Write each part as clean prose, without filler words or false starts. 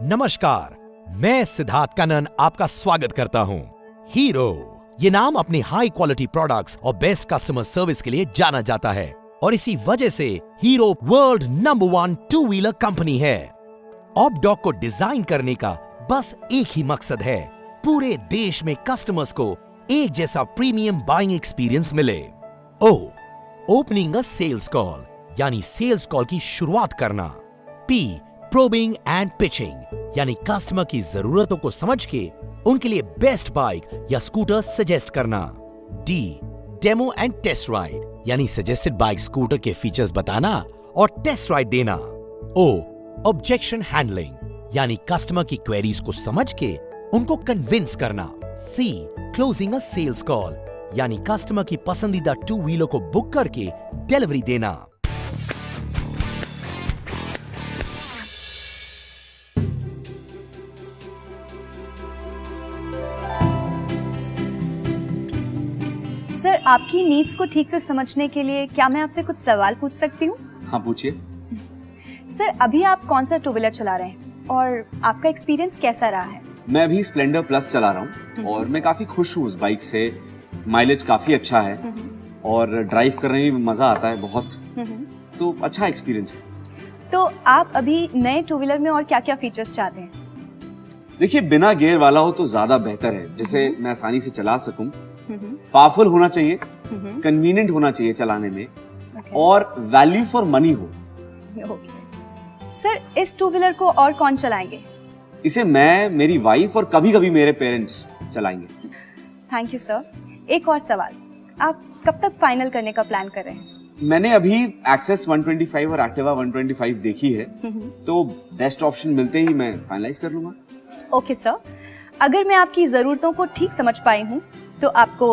नमस्कार, मैं सिद्धार्थ कनन आपका स्वागत करता हूं। हीरो ये नाम अपनी हाई क्वालिटी प्रोडक्ट्स और बेस्ट कस्टमर सर्विस के लिए जाना जाता है और इसी वजह से hero world number 1 two wheeler company है। ऑपडॉग को डिजाइन करने का बस एक ही मकसद है, पूरे देश में कस्टमर्स को एक जैसा प्रीमियम बाइंग एक्सपीरियंस मिले। ओपनिंग अ सेल्स कॉल यानी सेल्स कॉल की शुरुआत करना। पी प्रोबिंग एंड पिचिंग यानी कस्टमर की जरूरतों को समझ के उनके लिए बेस्ट बाइक या स्कूटर सजेस्ट करना। D demo and test ride यानी सजेस्टेड बाइक स्कूटर के फीचर्स बताना और टेस्ट राइड देना। ओ ऑब्जेक्शन हैंडलिंग यानी कस्टमर की क्वेरीज को समझ के उनको कन्विंस करना। C closing a sales call यानी कस्टमर की पसंदीदा टू व्हीलर को बुक करके डिलीवरी देना। सर, आपकी नीड्स को ठीक से समझने के लिए क्या मैं आपसे कुछ सवाल पूछ सकती हूँ? हाँ, पूछिए। सर, अभी आप कौन सा टू व्हीलर चला रहे हैं और आपका एक्सपीरियंस कैसा रहा है? मैं अभी स्प्लेंडर प्लस चला रहा हूँ और मैं काफी खुश हूँ उस बाइक से। माइलेज काफी अच्छा है और ड्राइव करने में मजा आता है बहुत, तो अच्छा एक्सपीरियंस है। तो आप अभी नए टू व्हीलर में और क्या क्या फीचर्स चाहते हैं? देखिए, बिना गियर वाला हो तो ज्यादा बेहतर है, जिसे मैं आसानी से चला सकूं। पावरफुल होना चाहिए, कन्वीनियंट होना चाहिए चलाने में और वैल्यू फॉर मनी हो। सर, इस टू व्हीलर को और कौन चलाएंगे? इसे मैं, मेरी वाइफ और कभी कभी मेरे पेरेंट्स चलाएंगे। Thank you sir. एक और सवाल, आप कब तक फाइनल करने का प्लान कर रहे हैं? मैंने अभी एक्सेस 125 और एक्टिवा 125 देखी है, तो बेस्ट ऑप्शन मिलते ही मैं फाइनलाइज कर लूंगा। ओके सर, अगर मैं आपकी जरूरतों को ठीक समझ पाई हूँ तो आपको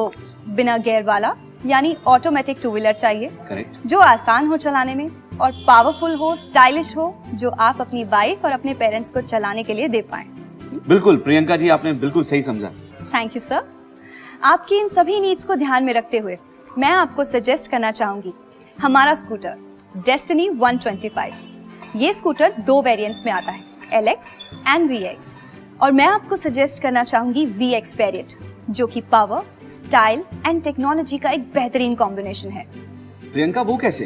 बिना गियर वाला यानी ऑटोमेटिक टू व्हीलर चाहिए। करेक्ट। जो आसान हो चलाने में और पावरफुल हो, स्टाइलिश हो, जो आप अपनी वाइफ और अपने पेरेंट्स को चलाने के लिए दे पाएं। बिल्कुल प्रियंका जी, आपने बिल्कुल सही समझा। Thank you sir. आपकी इन सभी नीड्स को ध्यान में रखते हुए मैं आपको सजेस्ट करना चाहूंगी हमारा स्कूटर डेस्टिनी 125। ये स्कूटर 2 वेरिएंट्स में आता है, LX एंड VX, और मैं आपको सजेस्ट करना चाहूंगी VX वेरिएंट, जो कि पावर, स्टाइल एंड टेक्नोलॉजी का एक बेहतरीन कॉम्बिनेशन है। प्रियंका, वो कैसे?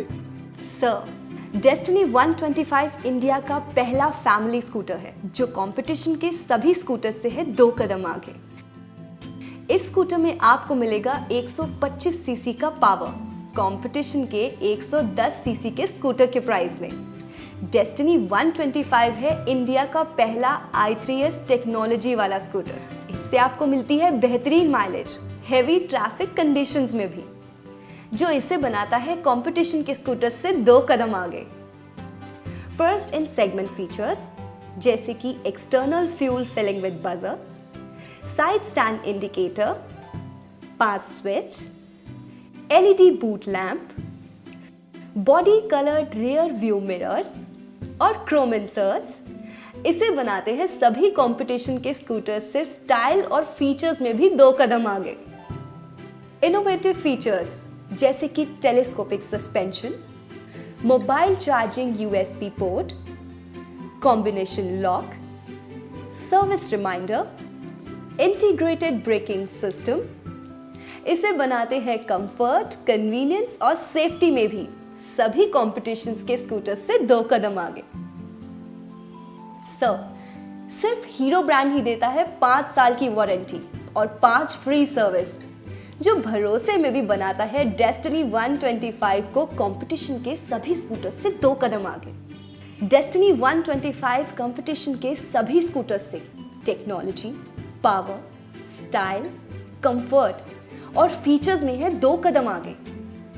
सर, डेस्टिनी 125 इंडिया का पहला फैमिली स्कूटर है जो कंपटीशन के सभी स्कूटर से है 2 कदम आगे। इस स्कूटर में आपको मिलेगा 125 सीसी का पावर, कंपटीशन के 110 सीसी के स्कूटर के प्राइस में। डेस्टिनी 125 है इंडिया का पहला i3S टेक्नोलॉजी वाला स्कूटर। इससे आपको मिलती है बेहतरीन माइलेज हेवी ट्रैफिक कंडीशंस में भी, जो इसे बनाता है कंपटीशन के स्कूटर से 2 कदम आगे। फर्स्ट इन सेगमेंट फीचर्स जैसे कि external fuel filling with buzzer, side stand indicator, pass switch, LED boot lamp, body coloured rear view mirrors और क्रोम इंसर्ट्स इसे बनाते हैं सभी कंपटीशन के स्कूटर्स से स्टाइल और फीचर्स में भी 2 कदम आगे। इनोवेटिव फीचर्स जैसे कि telescopic suspension, mobile charging USB port, combination lock, service reminder, integrated braking system इसे बनाते हैं कंफर्ट, कन्वीनियंस और सेफ्टी में भी सभी कॉम्पिटिशन्स के स्कूटर से 2 कदम आगे। सिर्फ हीरो ब्रांड ही देता है 5 साल की वारंटी और 5 फ्री सर्विस, जो भरोसे में भी बनाता है डेस्टिनी 125 को कंपटीशन के सभी स्कूटर से 2 कदम आगे। डेस्टिनी 125 कंपटीशन के सभी स्कूटर से टेक्नोलॉजी, पावर, स्टाइल, कंफर्ट और फीचर्स में है 2 कदम आगे।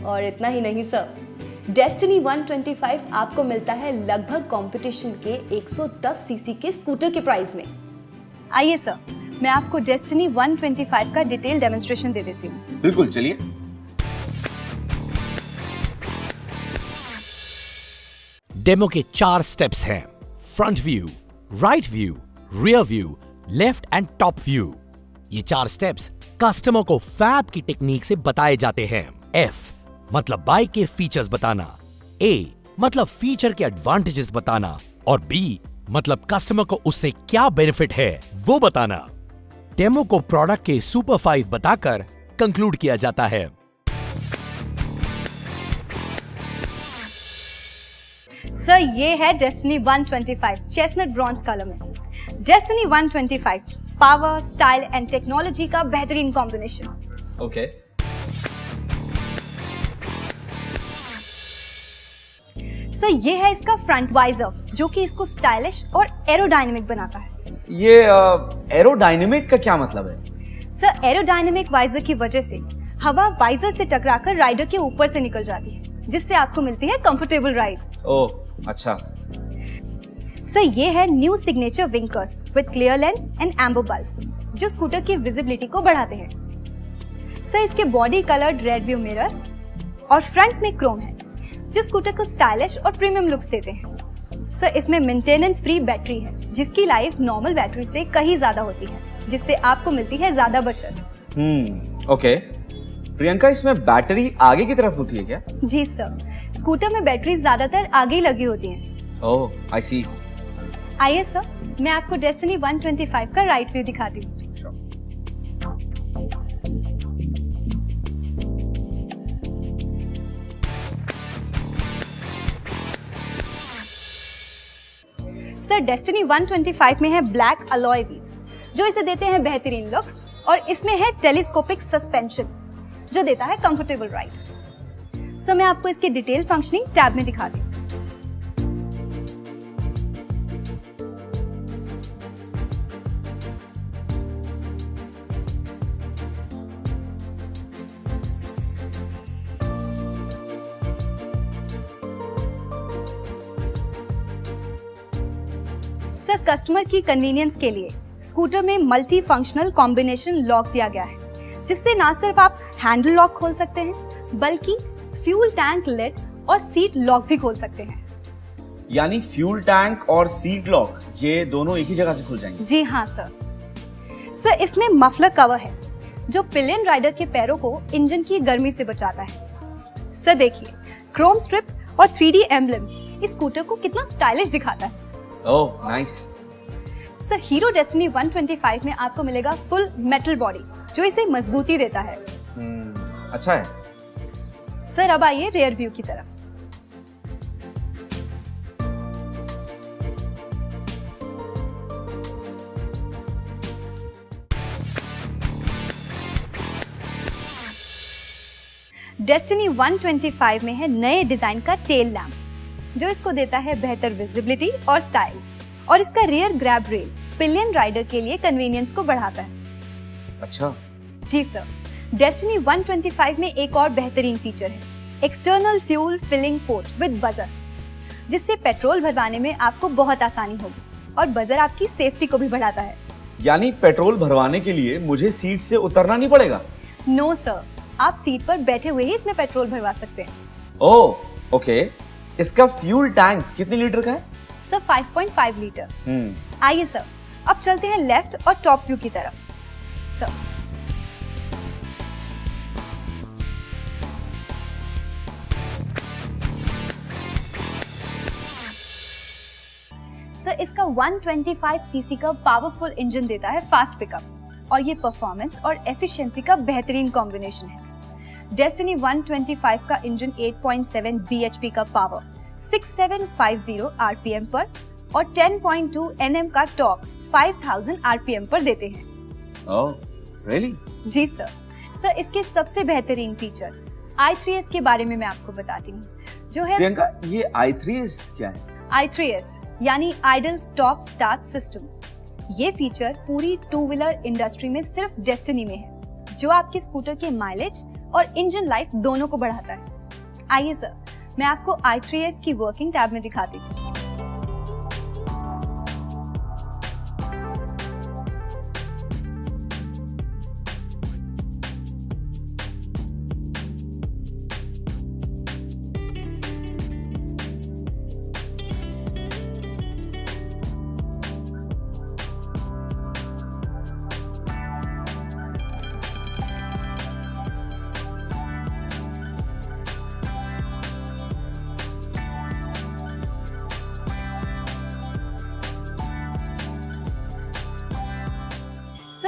और इतना ही नहीं सर, डेस्टिनी 125 आपको मिलता है लगभग कंपटीशन के 110 सीसी के स्कूटर के प्राइस में। आइए सर, मैं आपको डेस्टिनी 125 का डिटेल डेमोन्स्ट्रेशन दे देती हूँ। बिल्कुल, चलिए। डेमो के 4 स्टेप्स हैं, front view, right view, rear view, left and top view. ये 4 स्टेप्स कस्टमर को फैब की टेक्निक से बताए जाते हैं। F मतलब बाइक के फीचर्स बताना, A मतलब फीचर के एडवांटेजेस बताना और B मतलब कस्टमर को उससे क्या बेनिफिट है वो बताना। डेमो को प्रोडक्ट के सुपर 5 बताकर कंक्लूड किया जाता है। सर ये है डेस्टिनी 125 चेस्टनट ब्रॉन्ज कलर में। Destiny 125 power, style and technology का बेहतरीन कॉम्बिनेशन। ओके। सर ये है इसका फ्रंट वाइजर जो कि इसको स्टाइलिश और एरोडायनेमिक बनाता है। ये एरोडायनेमिक का क्या मतलब है? सर एरोडायनेमिक वाइजर की वजह से हवा वाइजर से टकराकर राइडर के ऊपर से निकल जाती है, जिससे आपको मिलती है कंफर्टेबल राइड। ओह अच्छा। सर ये है new signature winkers with clear lens and amber bulb जो स्कूटर की विजिबिलिटी को बढ़ाते हैं। सर इसके body coloured rear view mirror और फ्रंट में क्रोम है जो स्कूटर को स्टाइलिश और प्रीमियम लुक्स देते हैं। सर इसमें मेंटेनेंस फ्री बैटरी है जिसकी लाइफ नॉर्मल बैटरी से कहीं ज्यादा होती है, जिससे आपको मिलती है ज्यादा बचत। ओके। प्रियंका, इसमें बैटरी आगे की तरफ होती है क्या? जी सर, स्कूटर में बैटरी ज्यादातर आगे ही लगी होती हैं। ओह आई सी। आइए सर, मैं आपको डेस्टिनी 125 का राइट व्यू दिखाती हूँ। सर डेस्टिनी 125 में है ब्लैक अलॉय व्हील्स जो इसे देते हैं बेहतरीन लुक्स, और इसमें है टेलीस्कोपिक सस्पेंशन जो देता है कंफर्टेबल राइड। सर मैं आपको इसकी डिटेल फंक्शनिंग टैब में दिखाती हूँ। सर कस्टमर की कन्वीनियंस के लिए स्कूटर में मल्टी फंक्शनल कॉम्बिनेशन लॉक दिया गया है, जिससे ना सिर्फ आप हैंडल लॉक खोल सकते हैं बल्कि फ्यूल टैंक लिड और सीट लॉक भी खोल सकते हैं। यानी फ्यूल टैंक और सीट लॉक ये दोनों एक ही जगह से खुल जाएंगे? जी हाँ सर। सर इसमें मफलर कवर है जो पिलियन राइडर के पैरों को इंजन की गर्मी से बचाता है। सर देखिए, क्रोम स्ट्रिप और 3D एम्बलम इस स्कूटर को कितना स्टाइलिश दिखाता है। Oh nice. Sir hero destiny 125 में आपको मिलेगा फुल मेटल बॉडी जो इसे मजबूती देता है। अच्छा है। सर अब आइए रेयर व्यू की तरफ। डेस्टिनी 125 में है नए डिजाइन का टेल लैम्प जो इसको देता है बेहतर विजिबिलिटी और स्टाइल, और इसका rear grab rail pillion rider के लिए कन्वीनियंस को बढ़ाता है। अच्छा। जी सर, डेस्टिनी 125 में एक और बेहतरीन फीचर है external fuel filling port with buzzer, जिससे पेट्रोल भरवाने में आपको बहुत आसानी होगी, और बजर आपकी सेफ्टी को भी बढ़ाता है। यानी पेट्रोल भरवाने के लिए मुझे सीट से उतरना नहीं पड़ेगा? नो सर, आप सीट पर बैठे हुए ही इसमें पेट्रोल भरवा सकते हैं। Oh okay. इसका फ्यूल टैंक कितने लीटर का है? Sir 5.5 litre. आइए सर, अब चलते हैं लेफ्ट और टॉप व्यू की तरफ। सर इसका 125 सीसी का पावरफुल इंजन देता है फास्ट पिकअप, और ये परफॉर्मेंस और एफिशिएंसी का बेहतरीन कॉम्बिनेशन है। डेस्टिनी 125 का इंजन 8.7 bhp का पावर, 6750 आरपीएम पर और 10.2 Nm का टॉर्क 5000 आरपीएम पर देते हैं। Oh really? जी सर। सर इसके सबसे बेहतरीन फीचर i3s के बारे में मैं आपको बताती हूँ, जो है प्रियंका, ये i3s क्या है? i3s यानी आइडल स्टॉप स्टार्ट सिस्टम। ये फीचर पूरी टू व्हीलर इंडस्ट्री में सिर्फ डेस्टिनी में है, जो आपके स्कूटर के माइलेज और इंजन लाइफ दोनों को बढ़ाता है। आइए सर, मैं आपको i3s की वर्किंग टैब में दिखाती हूँ।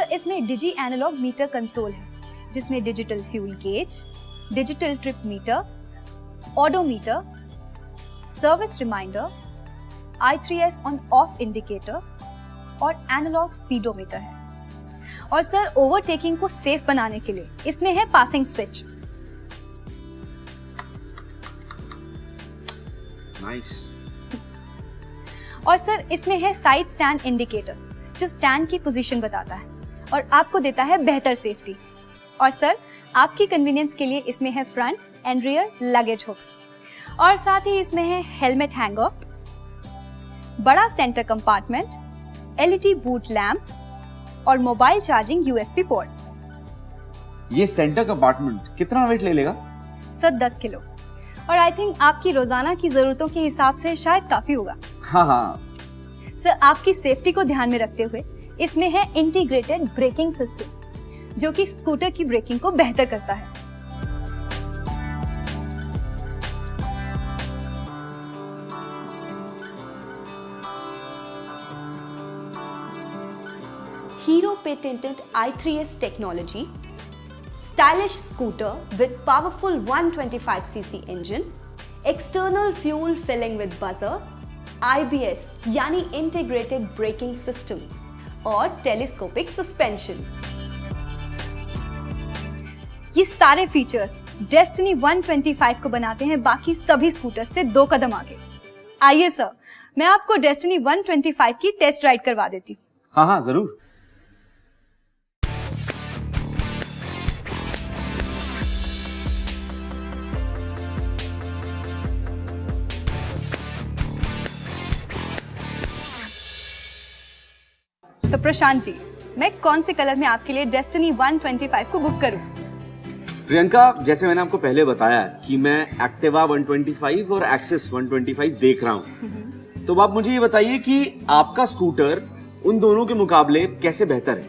सर इसमें डिजी एनालॉग मीटर कंसोल है जिसमें digital fuel gauge, digital trip meter, odometer, service reminder, I3S on off indicator और एनालॉग स्पीडोमीटर है। और सर ओवरटेकिंग को सेफ बनाने के लिए इसमें है पासिंग स्विच। नाइस। और सर इसमें है साइड स्टैंड इंडिकेटर जो स्टैंड की पोजीशन बताता है और आपको देता है बेहतर सेफ्टी। और सर आपकी कन्वीनियंस के लिए इसमें है front and rear luggage hooks और साथ ही इसमें है हेलमेट हैंगर, बड़ा centre compartment, LED boot lamp और मोबाइल चार्जिंग USB पोर्ट। ये सेंटर कंपार्टमेंट कितना वेट ले लेगा? सर 10 किलो और आई थिंक आपकी रोजाना की जरूरतों के हिसाब से शायद काफी होगा। हाँ। सर आपकी सेफ्टी को ध्यान में रखते हुए इसमें है इंटीग्रेटेड ब्रेकिंग सिस्टम जो कि स्कूटर की ब्रेकिंग को बेहतर करता है। Hero patented I3S technology, stylish scooter with powerful 125cc engine, external fuel filling with buzzer, IBS यानी integrated braking system और telescopic suspension। ये सारे फीचर्स डेस्टिनी 125 को बनाते हैं बाकी सभी स्कूटर से 2 कदम आगे। आइए सर, मैं आपको डेस्टिनी 125 की टेस्ट राइड करवा देती हूँ। हाँ जरूर। तो प्रशांत जी, मैं कौन से कलर में आपके लिए डेस्टिनी 125 को बुक करूं? प्रियंका, जैसे मैंने आपको पहले बताया कि मैं एक्टिवा 125 और एक्सेस 125 देख रहा हूँ, तो आप मुझे ये बताइए कि आपका स्कूटर उन दोनों के मुकाबले कैसे बेहतर है?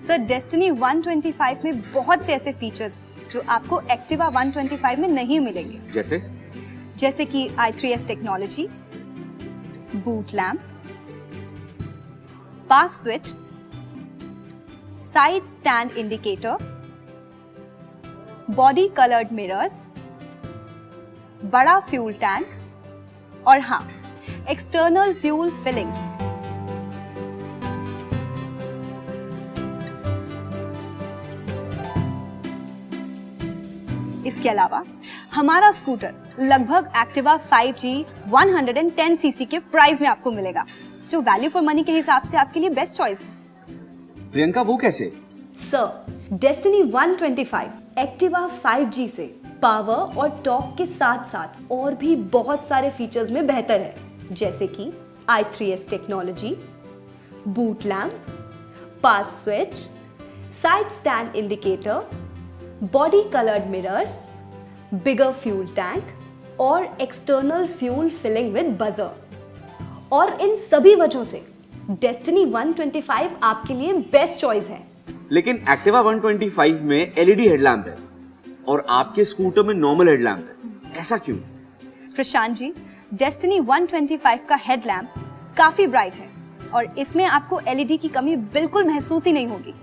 सर डेस्टिनी 125 में बहुत से ऐसे फीचर्स जो आपको एक्टिवा 125 में नहीं मिलेंगे। जैसे कि I3S technology, boot lamp, pass switch, side stand indicator, body coloured mirrors, बड़ा फ्यूल टैंक और हाँ, एक्सटर्नल फ्यूल फिलिंग। इसके अलावा हमारा स्कूटर लगभग एक्टिवा 5G 110 सीसी के प्राइस में आपको मिलेगा, जो वैल्यू फॉर मनी के हिसाब से आपके लिए बेस्ट चॉइस है। प्रियंका, वो कैसे? सर डेस्टिनी 125 एक्टिवा 5G से पावर और टॉर्क के साथ साथ और भी बहुत सारे फीचर्स में बेहतर है, जैसे कि I3S technology, boot lamp, pass switch, side stand indicator, body coloured mirrors, bigger fuel tank और external fuel filling with buzzer. और इन सभी वजहों से डेस्टिनी 125 आपके लिए बेस्ट चॉइस है। लेकिन एक्टिवा 125 में LED हेडलैम्प है और आपके स्कूटर में नॉर्मल हेडलैम्प है, ऐसा क्यों? प्रशांत जी, डेस्टिनी 125 का हेडलैम्प काफी ब्राइट है और इसमें आपको LED की कमी बिल्कुल महसूस ही नहीं होगी।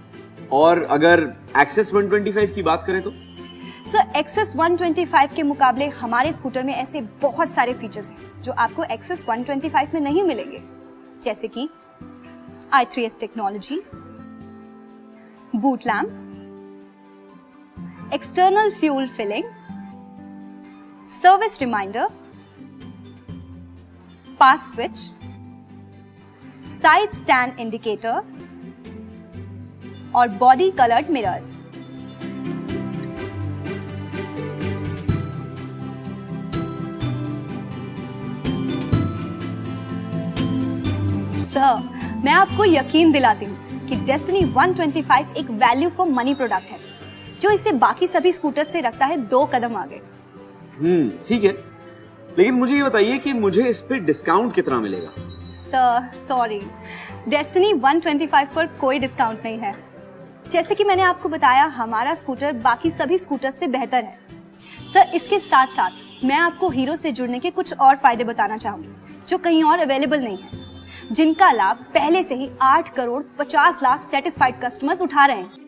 और अगर एक्सेस 125 की बात करें तो? सर एक्सेस 125 के मुकाबले हमारे स्कूटर में ऐसे बहुत सारे फीचर्स हैं जो आपको एक्सेस 125 में नहीं मिलेंगे, जैसे कि I3S technology, boot lamp, external fuel filling, service reminder, pass switch, side stand indicator और बॉडी कलर्ड मिरर्स। सर, मैं आपको यकीन दिलाती हूँ कि डेस्टिनी 125 एक वैल्यू फॉर मनी प्रोडक्ट है जो इसे बाकी सभी स्कूटर से रखता है 2 कदम आगे। ठीक है, लेकिन मुझे ये बताइए कि मुझे इस पे डिस्काउंट कितना मिलेगा? सर सॉरी, डेस्टिनी 125 पर कोई डिस्काउंट नहीं है। जैसे कि मैंने आपको बताया, हमारा स्कूटर बाकी सभी स्कूटर से बेहतर है। सर इसके साथ साथ मैं आपको हीरो से जुड़ने के कुछ और फायदे बताना चाहूंगी जो कहीं और अवेलेबल नहीं है। जिनका लाभ पहले से ही 8 करोड़ 50 लाख सेटिस्फाइड कस्टमर्स उठा रहे हैं।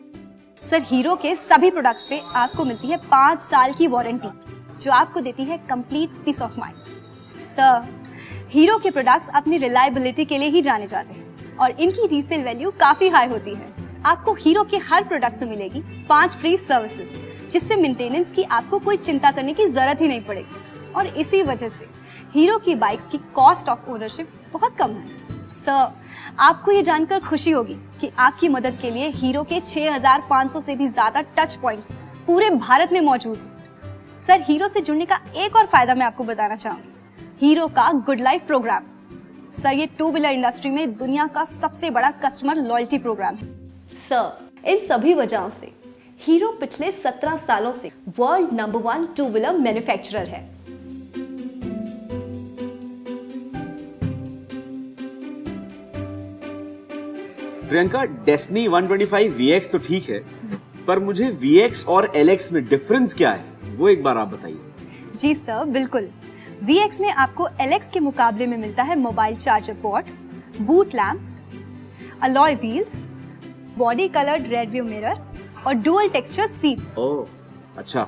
सर, हीरो के सभी प्रोडक्ट्स पे आपको मिलती है 5 साल की वारंटी, जो आपको देती है complete peace of mind. Sir, Hero के प्रोडक्ट्स अपनी रिलायबिलिटी के लिए ही जाने जाते हैं और इनकी रीसेल वैल्यू काफी हाई होती है। आपको हीरो के हर प्रोडक्ट में मिलेगी 5 फ्री सर्विसेज, जिससे मेंटेनेंस की आपको कोई चिंता करने की जरूरत ही नहीं पड़ेगी। और इसी वजह से हीरो की बाइक्स की कॉस्ट ऑफ ओनरशिप बहुत कम है। सर, आपको ये जानकर खुशी होगी कि आपकी मदद के लिए हीरो के 6500 से भी ज्यादा टच पॉइंट्स पूरे भारत में मौजूद हैं। सर, हीरो से जुड़ने का एक और फायदा मैं आपको बताना चाहूंगी, हीरो का गुड लाइफ प्रोग्राम। सर, ये 2 व्हीलर इंडस्ट्री में दुनिया का सबसे बड़ा कस्टमर लॉयल्टी प्रोग्राम है। सर, इन सभी वजहों से हीरो पिछले 17 सालों से वर्ल्ड नंबर 1 2 व्हीलर मैन्युफैक्चरर है। प्रियंका, डेस्टिनी 125 VX तो ठीक है, पर मुझे VX और LX में डिफरेंस क्या है, वो एक बार आप बताइए। जी सर, बिल्कुल। VX में आपको LX के मुकाबले में मिलता है mobile charger port, boot lamp, alloy wheels, body coloured rear view mirror और डुअल टेक्सचर सीट। ओह, अच्छा।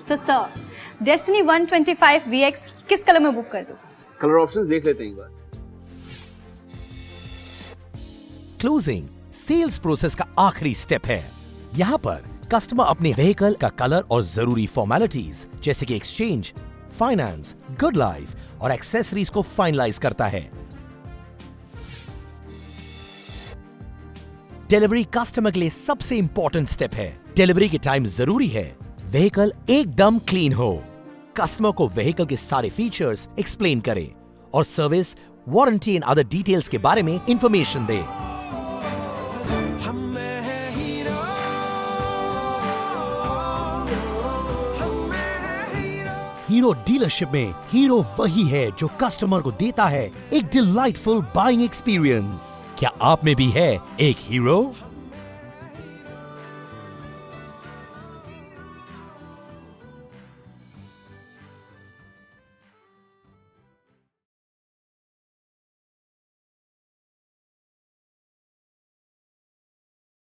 तो सर, डेस्टिनी 125 VX किस कलर में बुक कर दूं? कलर ऑप्शंस देख लेते हैं एक बार। क्लोजिंग सेल्स प्रोसेस का आखिरी स्टेप है। यहाँ पर कस्टमर अपने व्हीकल का कलर और जरूरी फॉर्मेलिटीज जैसे कि एक्सचेंज, फाइनेंस, गुड लाइफ और एक्सेसरीज को फाइनलाइज करता है। डिलीवरी कस्टमर के लिए सबसे इंपॉर्टेंट स्टेप है। डिलीवरी के टाइम जरूरी है व्हीकल एकदम क्लीन हो। कस्टमर को व्हीकल के सारे फीचर्स एक्सप्लेन करें और service, warranty and other details के बारे में इंफॉर्मेशन दे। हीरो डीलरशिप में हीरो वही है जो कस्टमर को देता है एक डिलाइटफुल बाइंग एक्सपीरियंस। क्या आप में भी है एक हीरो?